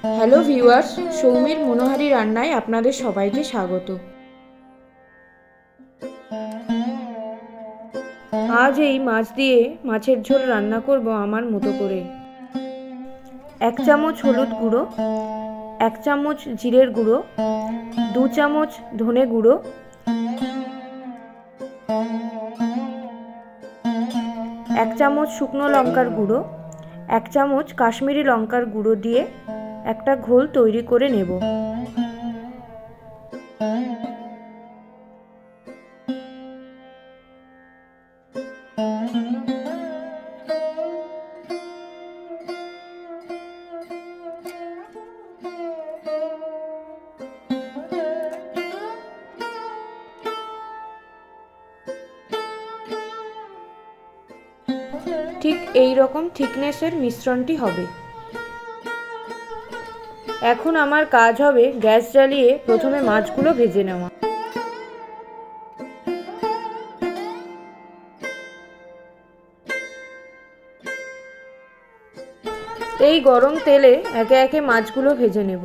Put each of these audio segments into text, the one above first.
Hello viewers, Soumir মনোহারি রান্নায় আপনাদের সবাইকে স্বাগত। আজ এই মাছ দিয়ে মাছের ঝোল রান্না করব আমার মতো করে। 1 চামচ হলুদ গুঁড়ো, 1 চামচ জিরের গুঁড়ো, 2 চামচ ধনে গুঁড়ো, 1 চামচ শুকনো লঙ্কার গুঁড়ো, 1 চামচ কাশ্মীরি লঙ্কার গুঁড়ো দিয়ে একটা ঘোল তৈরি করে নেব। ঠিক এই রকম থিকনেসের মিশ্রণটি হবে। এখন আমার কাজ হবে গ্যাস জ্বালিয়ে প্রথমে মাছগুলো ভেজে নেওয়া। এই গরম তেলে একে একে মাছগুলো ভেজে নেব।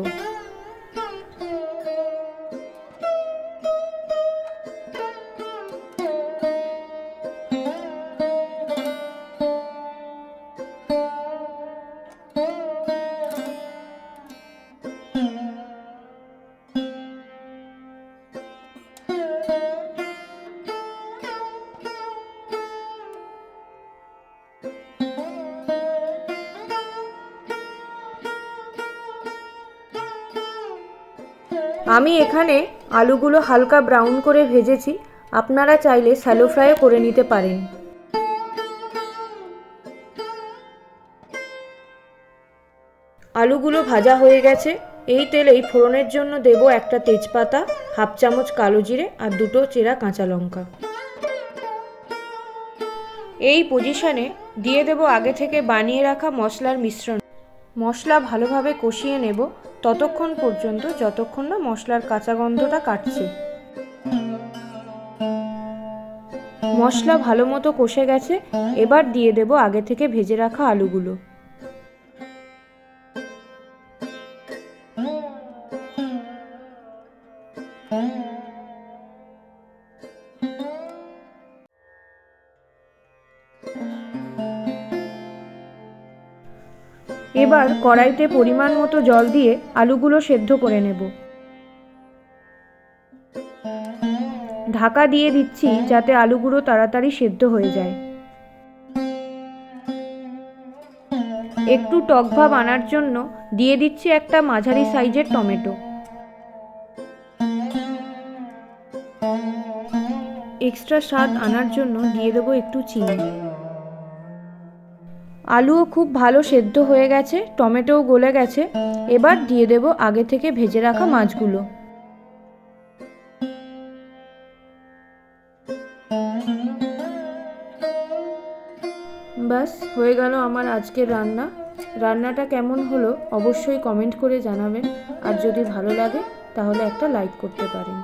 আমি এখানে আলুগুলো হালকা ব্রাউন করে ভেজেছি, আপনারা চাইলে শ্যালো ফ্রাইও করে নিতে পারেন। আলুগুলো ভাজা হয়ে গেছে। এই তেলেই ফোড়নের জন্য দেব একটা তেজপাতা, 1/2 চামচ কালো জিরে আর 2টো চেরা কাঁচা লঙ্কা। এই পজিশনে দিয়ে দেব আগে থেকে বানিয়ে রাখা মশলার মিশ্রণ। মশলা ভালোভাবে কষিয়ে নেব ততক্ষণ পর্যন্ত যতক্ষণ না মশলার কাঁচা গন্ধটা কাটছে। মশলা ভালো মতো কষে গেছে, এবার দিয়ে দেব আগে থেকে ভেজে রাখা আলুগুলো। এবার কড়াইতে পরিমাণ মতো জল দিয়ে আলুগুলো সেদ্ধ করে নেব। ঢাকা দিয়ে দিচ্ছি যাতে আলুগুলো তাড়াতাড়ি সেদ্ধ হয়ে যায়। একটু টক ভাব আনার জন্য দিয়ে দিচ্ছি একটা মাঝারি সাইজের টমেটো। এক্সট্রা স্বাদ আনার জন্য দিয়ে দেবো একটু চিনি। আলুও খুব ভালো সেদ্ধ হয়ে গেছে, টমেটোও গলে গেছে। এবার দিয়ে দেব আগে থেকে ভেজে রাখা মাছগুলো। ব্যাস হয়ে গেল আমার আজকের রান্না। রান্নাটা কেমন হলো অবশ্যই কমেন্ট করে জানাবেন, আর যদি ভালো লাগে তাহলে একটা লাইক করতে পারেন।